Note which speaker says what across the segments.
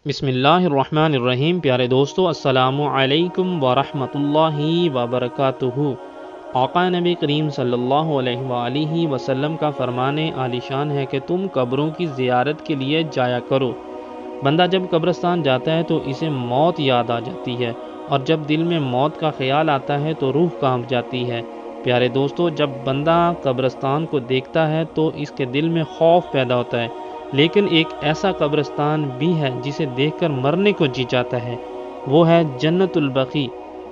Speaker 1: بسم اللہ الرحمن الرحیم۔ پیارے دوستو، السلام علیکم ورحمۃ اللہ وبرکاتہ۔ آقا نبی کریم صلی اللہ علیہ وآلہ وسلم کا فرمان عالی شان ہے کہ تم قبروں کی زیارت کے لیے جایا کرو۔ بندہ جب قبرستان جاتا ہے تو اسے موت یاد آ جاتی ہے، اور جب دل میں موت کا خیال آتا ہے تو روح کانپ جاتی ہے۔ پیارے دوستو، جب بندہ قبرستان کو دیکھتا ہے تو اس کے دل میں خوف پیدا ہوتا ہے، لیکن ایک ایسا قبرستان بھی ہے جسے دیکھ کر مرنے کو جی جاتا ہے، وہ ہے جنت البقیع،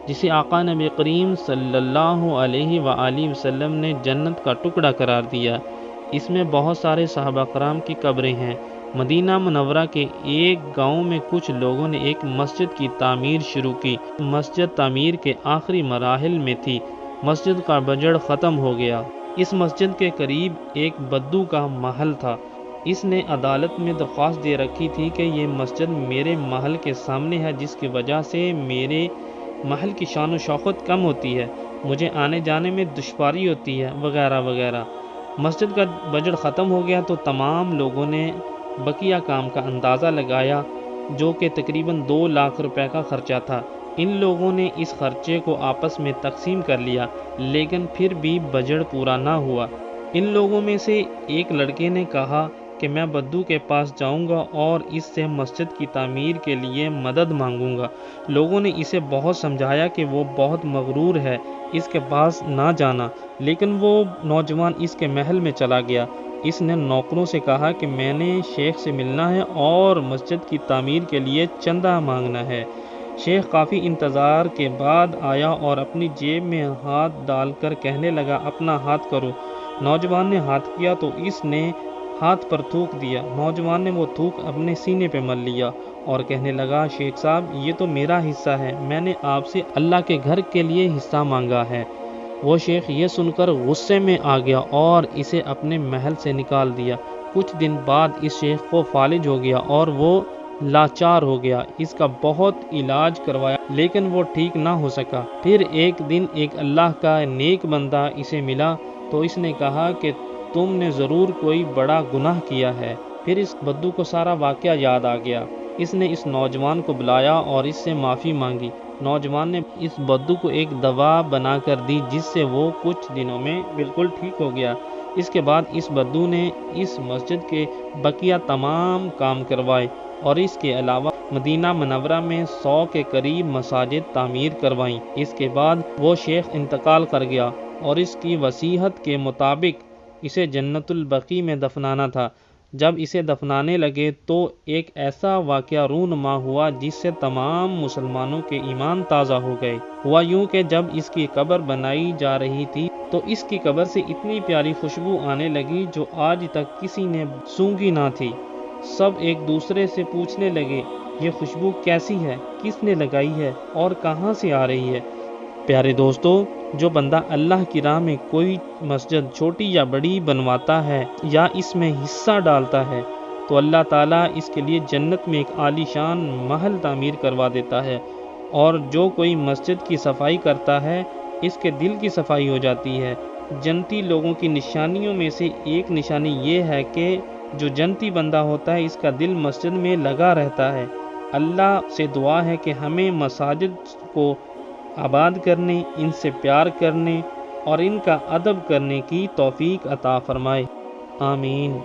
Speaker 1: جسے آقا نبی کریم صلی اللہ علیہ وآلہ وسلم نے جنت کا ٹکڑا قرار دیا۔ اس میں بہت سارے صحابہ کرام کی قبریں ہیں۔ مدینہ منورہ کے ایک گاؤں میں کچھ لوگوں نے ایک مسجد کی تعمیر شروع کی۔ مسجد تعمیر کے آخری مراحل میں تھی، مسجد کا بجٹ ختم ہو گیا۔ اس مسجد کے قریب ایک بدو کا محل تھا۔ اس نے عدالت میں درخواست دے رکھی تھی کہ یہ مسجد میرے محل کے سامنے ہے، جس کی وجہ سے میرے محل کی شان و شوکت کم ہوتی ہے، مجھے آنے جانے میں دشواری ہوتی ہے، وغیرہ وغیرہ۔ مسجد کا بجٹ ختم ہو گیا تو تمام لوگوں نے بقیہ کام کا اندازہ لگایا، جو کہ تقریباً 2 لاکھ روپے کا خرچہ تھا۔ ان لوگوں نے اس خرچے کو آپس میں تقسیم کر لیا، لیکن پھر بھی بجٹ پورا نہ ہوا۔ ان لوگوں میں سے ایک لڑکے نے کہا کہ میں بدو کے پاس جاؤں گا اور اس سے مسجد کی تعمیر کے لیے مدد مانگوں گا۔ لوگوں نے اسے بہت سمجھایا کہ وہ بہت مغرور ہے، اس کے پاس نہ جانا، لیکن وہ نوجوان اس کے محل میں چلا گیا۔ اس نے نوکروں سے کہا کہ میں نے شیخ سے ملنا ہے اور مسجد کی تعمیر کے لیے چندہ مانگنا ہے۔ شیخ کافی انتظار کے بعد آیا اور اپنی جیب میں ہاتھ ڈال کر کہنے لگا، اپنا ہاتھ کرو۔ نوجوان نے ہاتھ کیا تو اس نے ہاتھ پر تھوک دیا۔ نوجوان نے وہ تھوک اپنے سینے پہ مل لیا اور کہنے لگا، شیخ صاحب، یہ تو میرا حصہ ہے، میں نے آپ سے اللہ کے گھر کے لیے حصہ مانگا ہے۔ وہ شیخ یہ سن کر غصے میں آ گیا اور اسے اپنے محل سے نکال دیا۔ کچھ دن بعد اس شیخ کو فالج ہو گیا اور وہ لاچار ہو گیا۔ اس کا بہت علاج کروایا لیکن وہ ٹھیک نہ ہو سکا۔ پھر ایک دن ایک اللہ کا نیک بندہ اسے ملا تو اس نے کہا کہ تم نے ضرور کوئی بڑا گناہ کیا ہے۔ پھر اس بدو کو سارا واقعہ یاد آ گیا۔ اس نے اس نوجوان کو بلایا اور اس سے معافی مانگی۔ نوجوان نے اس بدو کو ایک دوا بنا کر دی، جس سے وہ کچھ دنوں میں بالکل ٹھیک ہو گیا۔ اس کے بعد اس بدو نے اس مسجد کے بقیہ تمام کام کروائے اور اس کے علاوہ مدینہ منورہ میں 100 کے قریب مساجد تعمیر کروائیں۔ اس کے بعد وہ شیخ انتقال کر گیا اور اس کی وصیت کے مطابق اسے جنت البقیع میں دفنانا تھا۔ جب اسے دفنانے لگے تو ایک ایسا واقعہ رونما ہوا جس سے تمام مسلمانوں کے ایمان تازہ ہو گئے۔ ہوا یوں کہ جب اس کی قبر بنائی جا رہی تھی تو اس کی قبر سے اتنی پیاری خوشبو آنے لگی جو آج تک کسی نے سونگھی نہ تھی۔ سب ایک دوسرے سے پوچھنے لگے، یہ خوشبو کیسی ہے، کس نے لگائی ہے اور کہاں سے آ رہی ہے؟ پیارے دوستو، جو بندہ اللہ کی راہ میں کوئی مسجد چھوٹی یا بڑی بنواتا ہے یا اس میں حصہ ڈالتا ہے تو اللہ تعالیٰ اس کے لیے جنت میں ایک عالی شان محل تعمیر کروا دیتا ہے، اور جو کوئی مسجد کی صفائی کرتا ہے اس کے دل کی صفائی ہو جاتی ہے۔ جنتی لوگوں کی نشانیوں میں سے ایک نشانی یہ ہے کہ جو جنتی بندہ ہوتا ہے اس کا دل مسجد میں لگا رہتا ہے۔ اللہ سے دعا ہے کہ ہمیں مساجد کو آباد کرنے، ان سے پیار کرنے اور ان کا ادب کرنے کی توفیق عطا فرمائے، آمین۔